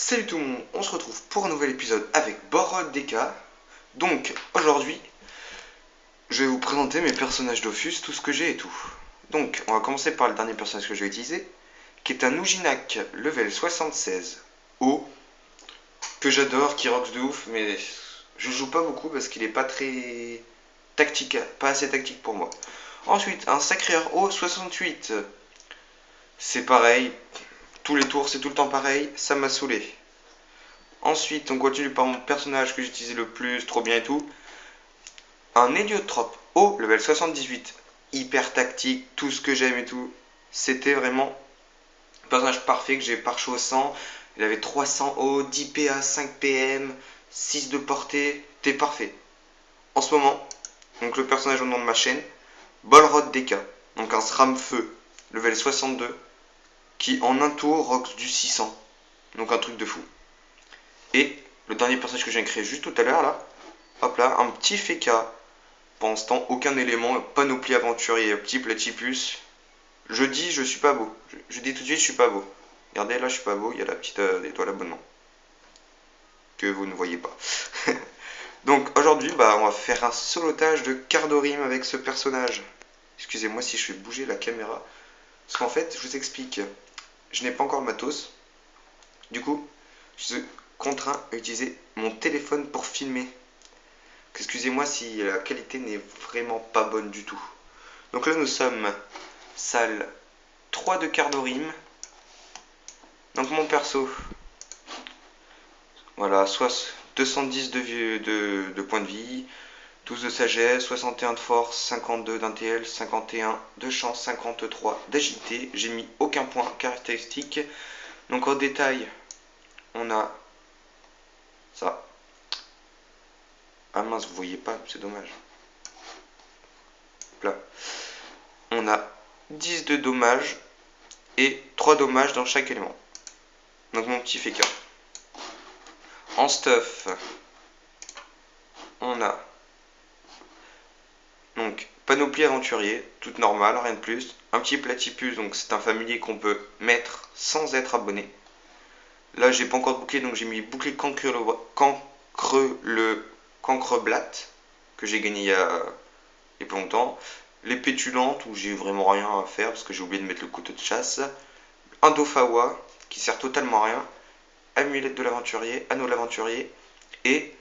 Salut tout le monde, on se retrouve pour un nouvel épisode avec Borod DK. Donc aujourd'hui, je vais vous présenter mes personnages Dofus, tout ce que j'ai et tout. Donc on va commencer par le dernier personnage que je vais utiliser, qui est un Ujinak level 76 haut, que j'adore, qui rocks de ouf, mais je joue pas beaucoup parce qu'il est pas très tactique, pas assez tactique pour moi. Ensuite, un Sacreur haut 68. C'est pareil, tous les tours c'est tout le temps pareil, ça m'a saoulé. Ensuite, on continue par mon personnage que j'utilisais le plus, trop bien et tout. Un héliotrope haut, level 78. Hyper tactique, tout ce que j'aime et tout. C'était vraiment un personnage parfait que j'ai parché au 100. Il avait 300 haut, 10 PA, 5 PM, 6 de portée. T'es parfait. En ce moment, donc le personnage au nom de ma chaîne, Bolrod DK. Donc un SRAM feu, level 62. Qui en un tour rocks du 600. Donc un truc de fou. Et le dernier personnage que j'ai créé juste tout à l'heure là, hop là, un petit Feka. Pour l'instant, aucun élément, panoplie aventurier, petit platypus. Je dis, je suis pas beau. Je dis tout de suite, je suis pas beau. Regardez, là, je suis pas beau, il y a la petite étoile abonnement. Que vous ne voyez pas. Donc, aujourd'hui, on va faire un solotage de Cardorim avec ce personnage. Excusez-moi si je fais bouger la caméra. Parce qu'en fait, je vous explique, je n'ai pas encore le matos. Du coup, je suis contraint à utiliser mon téléphone pour filmer. Excusez-moi si la qualité n'est vraiment pas bonne du tout. Donc là nous sommes salle 3 de Cardorim. Donc mon perso, voilà, soit 210 de points de vie, 12 de sagesse, 61 de force, 52 d'intl, 51 de chance, 53 d'agilité. J'ai mis aucun point caractéristique. Donc en détail, on a ça. Ah mince, vous voyez pas, c'est dommage. Là. On a 10 de dommages et 3 dommages dans chaque élément. Donc mon petit Feka. En stuff, on a donc panoplie aventurier, toute normale, rien de plus. Un petit platypus, donc c'est un familier qu'on peut mettre sans être abonné. Là j'ai pas encore de bouclier, donc j'ai mis bouclier cancreblat que j'ai gagné il y a pas longtemps. Les pétulantes où j'ai vraiment rien à faire parce que j'ai oublié de mettre le couteau de chasse. Un Dofawa qui sert totalement à rien. Amulette de l'aventurier, anneau de l'aventurier et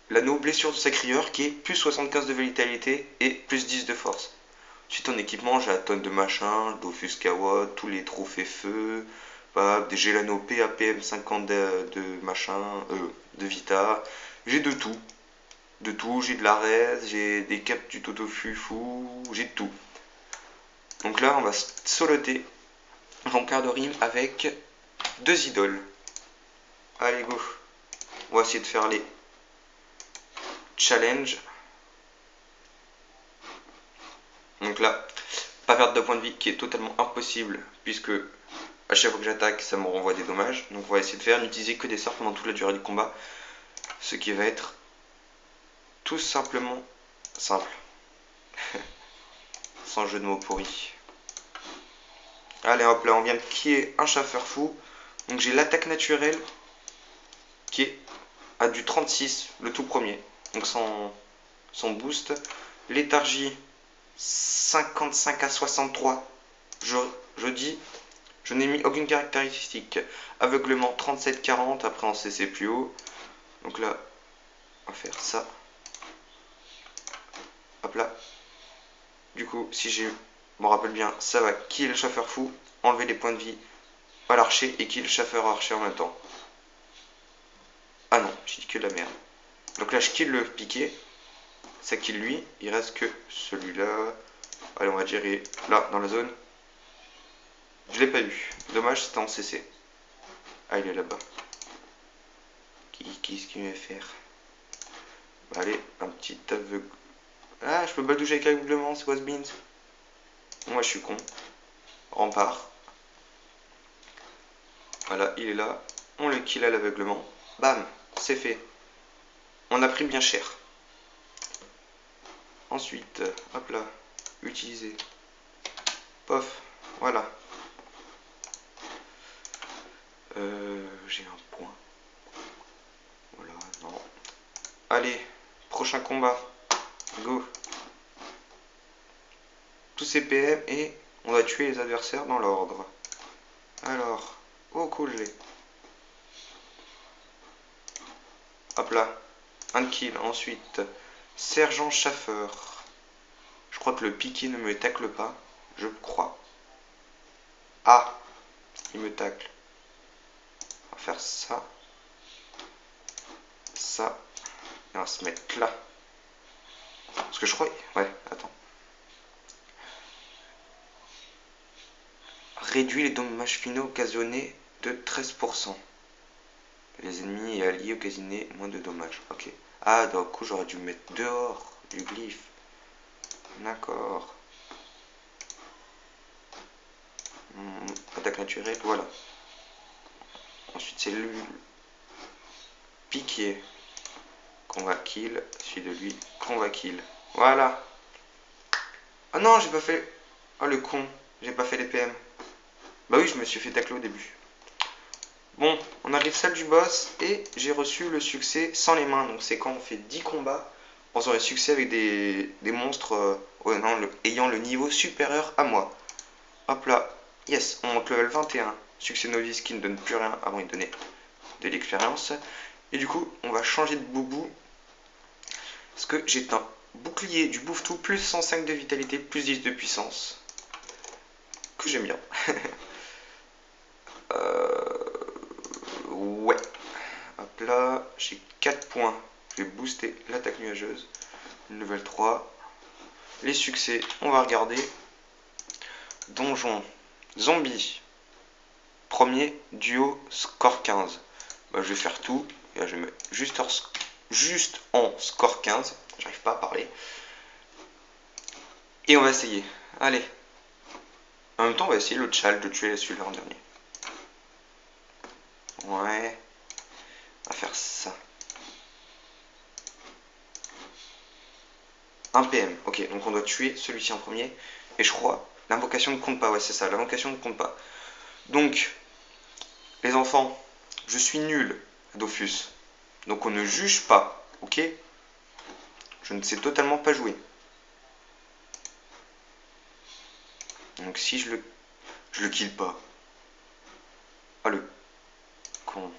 l'anneau blessure de Sacrieur qui est plus 75 de vitalité et plus 10 de force. Ensuite en équipement j'ai la tonne de machin, Dofus Kawa, tous les trophées feu, j'ai l'anneau PAPM 50 de machin, de Vita, j'ai de tout. De tout, j'ai de la res, j'ai des caps du Totofu fou, j'ai de tout. Donc là on va soloter en Cardorim avec deux idoles. Allez go. On va essayer de faire les challenge. Donc là, pas perdre de points de vie qui est totalement impossible puisque à chaque fois que j'attaque ça me renvoie des dommages. Donc on va essayer de faire n'utiliser que des sorts pendant toute la durée du combat. Ce qui va être tout simplement simple. Sans jeu de mots pourri. Allez hop là, on vient de killer un chasseur fou. Donc j'ai l'attaque naturelle qui est à du 36, le tout premier. Donc sans boost. Léthargie 55 à 63. Je dis, je n'ai mis aucune caractéristique. Aveuglement 37-40, après en CC plus haut. Donc là, on va faire ça. Hop là. Du coup, si je me rappelle bien, ça va kill le chasseur fou, enlever les points de vie à l'archer et kill le chasseur archer en même temps. Ah non, j'ai dit que de la merde. Donc là, je kill le piqué. Ça kill lui. Il reste que celui-là. Allez, on va dire là, dans la zone. Je l'ai pas eu. Dommage, c'était en CC. Ah, il est là-bas. Qu'est-ce qu'il va faire? Allez, un petit aveugle. Ah, je peux badouger avec aveuglement, c'est quoi ce beans? Moi, je suis con. Rempart. Voilà, il est là. On le kill à l'aveuglement. Bam, c'est fait. On a pris bien cher. Ensuite, hop là, utiliser. Pof, voilà. j'ai un point. Voilà, non. Allez, prochain combat. Go. Tous ces PM et on va tuer les adversaires dans l'ordre. Alors, oh cool, je l'ai. Hop là, un kill. Ensuite, Sergent Schaffer. Je crois que le piqué ne me tacle pas. Je crois. Ah, il me tacle. On va faire ça. Ça. Et on va se mettre là. Parce que je crois... Ouais, attends. Réduit les dommages finaux occasionnés de 13%. Les ennemis et alliés occasionnaient moins de dommages. Ok. Ah, donc coup, j'aurais dû mettre dehors du glyphe. D'accord. Attaque naturelle, voilà. Ensuite, c'est le piqué qu'on va kill. Celui de lui qu'on va kill. Voilà. Ah non, j'ai pas fait... Oh le con. J'ai pas fait les PM. Bah oui, je me suis fait tacler au début. Bon, on arrive salle du boss et j'ai reçu le succès sans les mains. Donc c'est quand on fait 10 combats, on aura le succès avec des monstres ayant le niveau supérieur à moi. Hop là, yes, on monte level 21. Succès novice qui ne donne plus rien avant il donnait de l'expérience. Et du coup, on va changer de boubou. Parce que j'ai un bouclier du bouffe-tout, plus 105 de vitalité, plus 10 de puissance. Que j'aime bien. Ouais. Hop là, j'ai 4 points. Je vais booster l'attaque nuageuse. Level 3. Les succès, on va regarder. Donjon. Zombie. Premier, duo, score 15. Bah, je vais faire tout. Et là, je vais mettre juste en score 15. J'arrive pas à parler. Et on va essayer. Allez. En même temps, on va essayer le challenge de tuer celui-là en dernier. Ouais. On va faire ça. Un PM. Ok, donc on doit tuer celui-ci en premier. Et je crois, l'invocation ne compte pas. Ouais, c'est ça, l'invocation ne compte pas. Donc, les enfants, je suis nul à Dofus. Donc on ne juge pas, ok? Je ne sais totalement pas jouer. Donc si je le kill pas. Ah le con.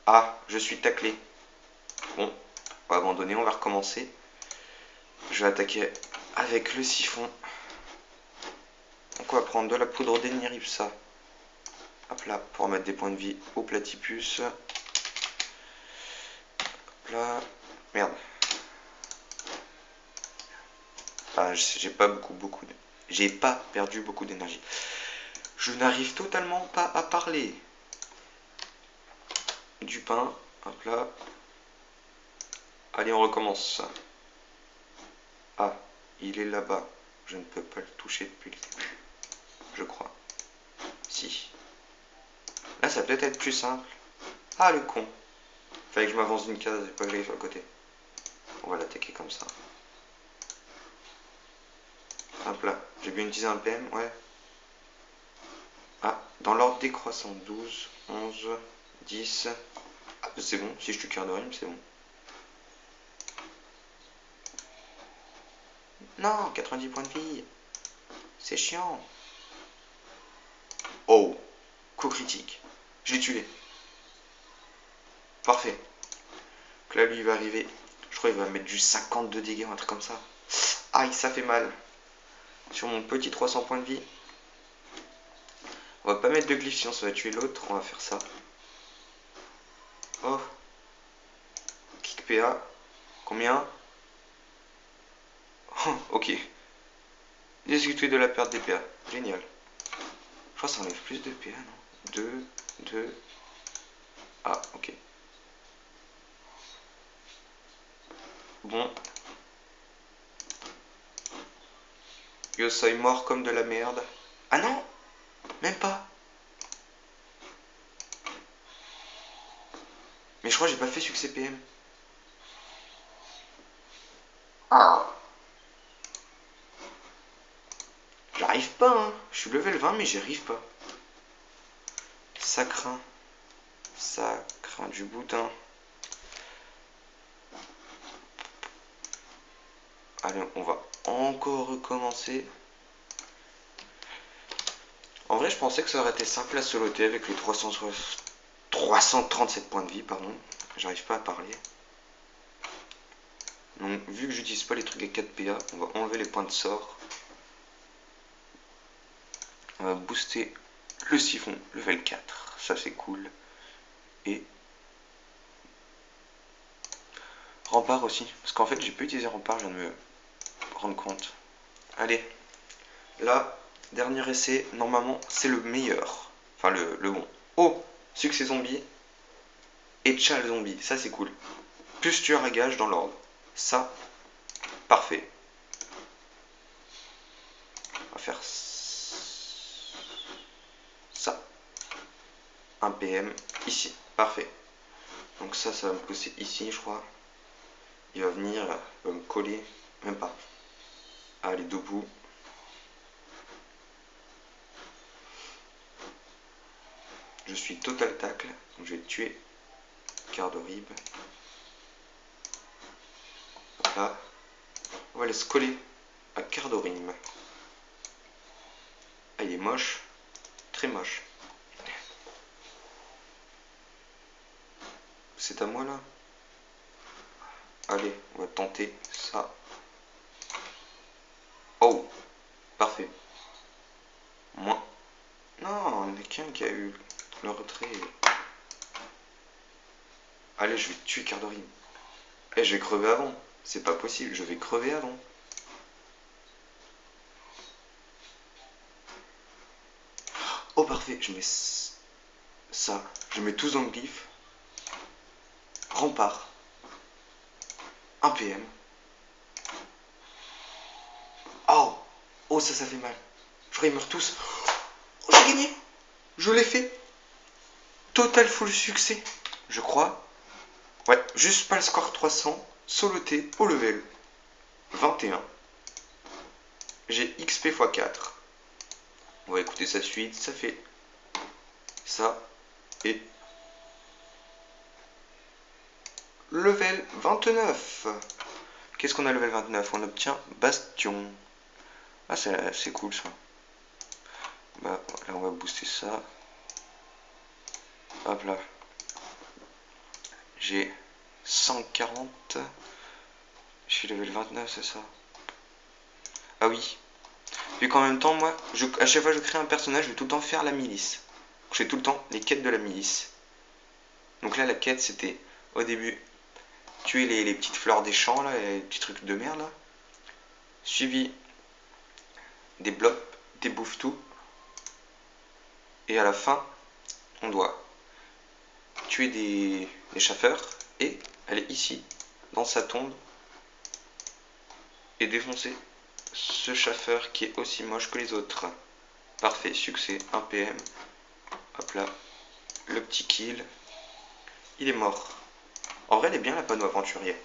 Ah, je suis taclé. Bon, on va abandonner, on va recommencer. Je vais attaquer avec le siphon. Donc on va prendre de la poudre d'Eniripsa. Hop là, pour mettre des points de vie au platypus. Hop là. Merde. Ah, j'ai pas j'ai pas perdu beaucoup d'énergie. Je n'arrive totalement pas à parler. Du pain. Hop là. Allez, on recommence. Ah, il est là-bas. Je ne peux pas le toucher depuis le début. Je crois. Si. Là, ça va peut-être être plus simple. Ah, le con. Fallait que je m'avance d'une case et pas que j'aille sur le côté. On va l'attaquer comme ça. Hop là. J'ai bien utilisé un PM, ouais. Ah, dans l'ordre décroissant. 12, 11, 10. Ah, c'est bon. Si je tue cœur de rime, c'est bon. Non, 90 points de vie. C'est chiant. Oh. Coup critique. Je l'ai tué. Parfait. Donc là, lui, il va arriver. Je crois qu'il va mettre du 52 dégâts, un truc comme ça. Aïe, ça fait mal. Sur mon petit 300 points de vie. On va pas mettre de glyphe, sinon ça va tuer l'autre. On va faire ça. Oh. Kick PA. Combien? Oh, ok. Discuter de la perte des PA. Génial. Je crois que ça enlève plus de PA, non? 2, 2. Ah, ok. Bon. Yo, soy mort comme de la merde. Ah non! Même pas. Mais je crois que j'ai pas fait succès PM. J'arrive pas, hein. Je suis level 20, mais j'y arrive pas. Ça craint du boudin. Allez, on va encore recommencer. En vrai, je pensais que ça aurait été simple à soloter avec les 337 points de vie, pardon. J'arrive pas à parler. Donc, vu que j'utilise pas les trucs à 4 PA, on va enlever les points de sort. On va booster le siphon level 4. Ça, c'est cool. Et rempart aussi. Parce qu'en fait, j'ai pas utilisé rempart, je viens de me rendre compte. Allez. Là, dernier essai. Normalement, c'est le meilleur. Enfin, le bon. Oh, succès zombie. Et Chal zombie. Ça, c'est cool. Plus tueur à gage dans l'ordre. Ça, parfait. On va faire ça. Un PM ici. Parfait. Donc ça va me pousser ici, je crois. Il va venir, il va me coller. Même pas. Allez, debout. Je suis total tacle. Donc je vais tuer quart de rib. Hop là. On va aller se coller à quart de rib. Ah, il est moche. Très moche. C'est à moi là. Allez, on va tenter ça. Oh, parfait. Moins. Non, il n'y en a qu'un qui a eu le retrait. Allez, je vais tuer quart de rib. Eh, je vais crever avant. C'est pas possible, je vais crever avant. Oh, parfait, je mets ça. Je mets tous dans le glyphe. Rempart. 1 PM. Oh, oh, ça fait mal. Je crois qu'ils meurent tous. Oh, j'ai gagné. Je l'ai fait. Total full succès. Je crois. Ouais, juste pas le score 300. Soloté au level 21. J'ai XP x 4. On va écouter sa suite. Ça fait ça. Et level 29. Qu'est-ce qu'on a level 29? On obtient Bastion. Ah, c'est cool ça. Bah, là, on va booster ça. Hop là. J'ai 140. Je suis level 29, c'est ça? Ah oui. Vu qu'en même temps, moi, à chaque fois que je crée un personnage, je vais tout le temps faire la milice. Je fais tout le temps les quêtes de la milice. Donc là, la quête, c'était au début tuer les petites fleurs des champs, là, les petits trucs de merde, là. Suivi des blobs, des bouffe-tout. Et à la fin, on doit tuer des chasseurs et aller ici, dans sa tombe, et défoncer ce chasseur qui est aussi moche que les autres. Parfait, succès, 1 PM. Hop là, le petit kill. Il est mort. En vrai, elle est bien la panneau aventurier.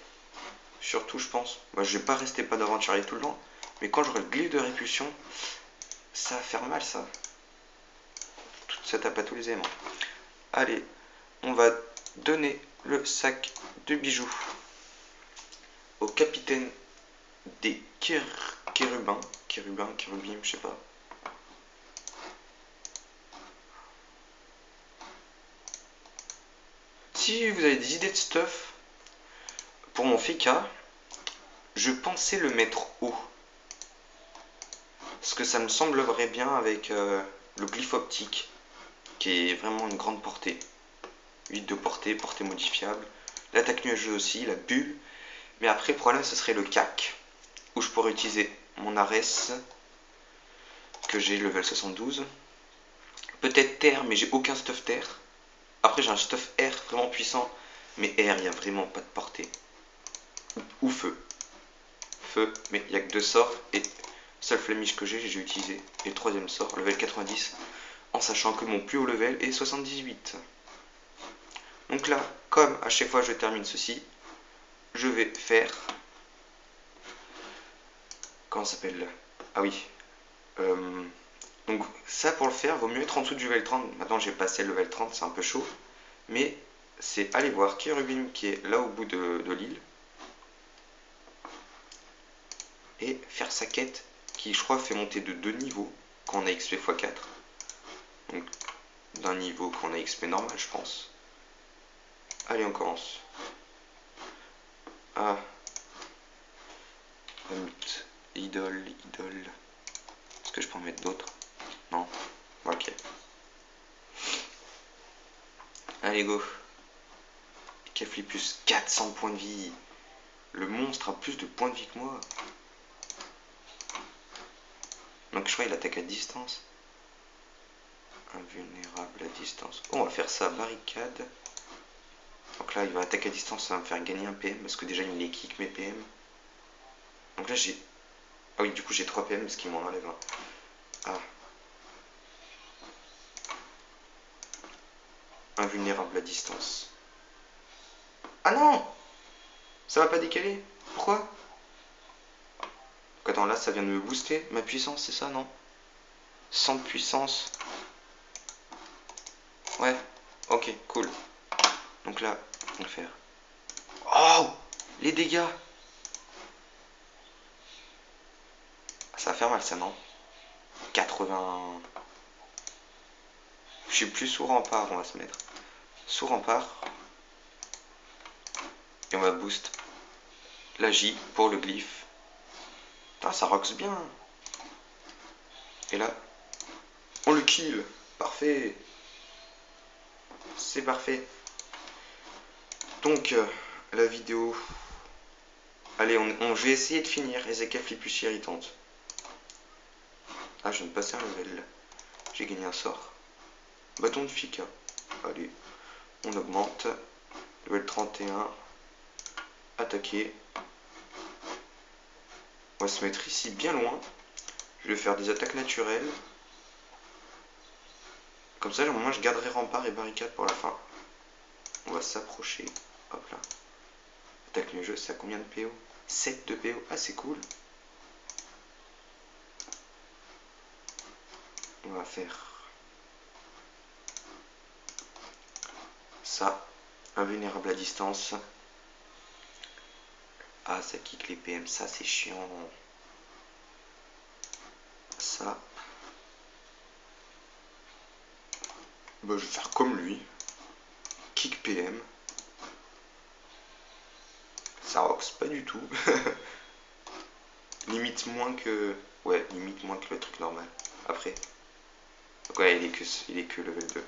Surtout, je pense. Moi, je vais pas rester panneau aventurier tout le temps. Mais quand j'aurai le glyphe de répulsion, ça va faire mal, ça. Ça tape à tous les éléments. Allez, on va donner le sac de bijoux au capitaine des chérubins. Chérubim, je sais pas. Si vous avez des idées de stuff pour mon Fika, je pensais le mettre haut. Parce que ça me semblerait bien avec le glyphe optique, qui est vraiment une grande portée. 8 de portée, portée modifiable. L'attaque nuageuse aussi, la bulle. Mais après, le problème, ce serait le CAC, où je pourrais utiliser mon Ares, que j'ai level 72. Peut-être terre, mais j'ai aucun stuff terre. Après, j'ai un stuff air vraiment puissant, mais air, il n'y a vraiment pas de portée. Ou feu. Feu, mais il n'y a que 2 sorts, et seul flamiche que j'ai utilisé. Et le troisième sort, level 90, en sachant que mon plus haut level est 78. Donc là, comme à chaque fois je termine ceci, je vais faire... Comment ça s'appelle? Ah oui. Donc ça, pour le faire, vaut mieux être en dessous du level 30. Maintenant j'ai passé le level 30, c'est un peu chaud. Mais c'est aller voir Kérubim qui est là au bout de l'île. Et faire sa quête qui, je crois, fait monter de 2 niveaux quand on a XP x4. Donc d'un niveau quand on a XP normal, je pense. Allez, on commence. Ah. Idole. Est-ce que je peux en mettre d'autres? Non. Ok. Allez, go. Kefli plus 400 points de vie. Le monstre a plus de points de vie que moi. Donc je crois qu'il attaque à distance. Invulnérable à distance. Oh, on va faire ça, barricade. Donc là, il va attaquer à distance, ça va me faire gagner un PM. Parce que déjà, il me les kick mes PM. Donc là, j'ai... Ah oui, du coup, j'ai 3 PM parce qu'il m'en enlève un. Ah. Invulnérable à distance. Ah non! Ça va pas décaler? Pourquoi? Donc attends, là, ça vient de me booster ma puissance, c'est ça, non? 100 de puissance. Ouais, ok, cool. Donc là, on va faire... Oh! Les dégâts! Ça va faire mal, ça, non? 80... Je suis plus sous rempart, on va se mettre. Sous rempart. Et on va boost la J pour le glyphe. Putain, ça roxe bien. Et là, on le kill. Parfait. C'est parfait. Donc, la vidéo... Allez, je vais essayer de finir. Ezekaf les plus irritantes. Ah, je viens de passer un level. J'ai gagné un sort. Bâton de Fika. Allez, on augmente. Level 31. Attaquer. On va se mettre ici bien loin. Je vais faire des attaques naturelles. Comme ça, au moins, je garderai rempart et barricade pour la fin. On va s'approcher. Hop là. Attaque le jeu, c'est à combien de PO? 7 de PO. Ah, c'est cool. On va faire ça. Invulnérable à distance. Ah, ça kick les PM. Ça, c'est chiant. Ça. Bah, je vais faire comme lui. Kick PM. Ça roxe pas du tout. Limite moins que... Ouais, limite moins que le truc normal. Après. Donc ouais, il est que level 2.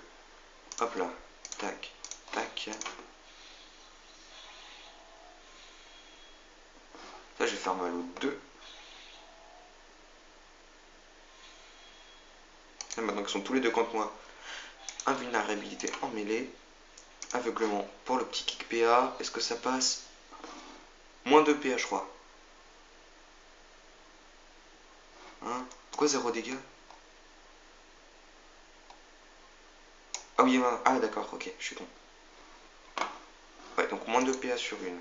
Hop là. Tac. Tac. Ça, je vais faire mal aux 2. Là, maintenant qu'ils sont tous les deux contre moi. Invulnérabilité en mêlée. Aveuglement pour le petit kick PA. Est-ce que ça passe? Moins 2 PA, je crois. Hein? Pourquoi 0 dégâts? Ah oui, ah d'accord, ok, je suis con. Ouais, donc moins 2 PA sur une.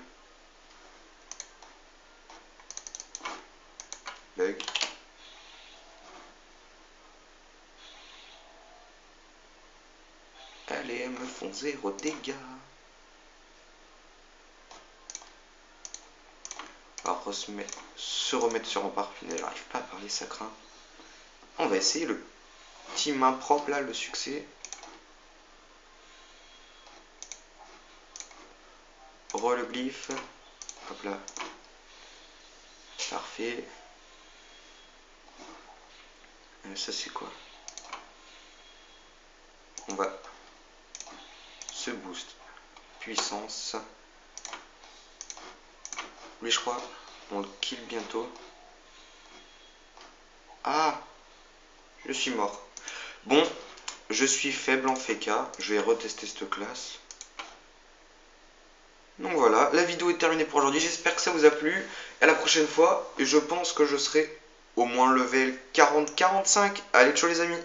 Bug. Allez, elles me font 0 dégâts. Alors, se remettre sur rempart, puis elle n'arrive pas à parler, ça craint. On va essayer le petit main propre là, le succès. Le glyphe. Hop là. Parfait. Ça c'est quoi? On va se boost. Puissance. Lui je crois, on le kill bientôt. Ah! Je suis mort. Bon, je suis faible en Feka. Je vais retester cette classe. Donc voilà, la vidéo est terminée pour aujourd'hui. J'espère que ça vous a plu. À la prochaine fois. Et je pense que je serai au moins level 40-45. Allez, ciao les amis.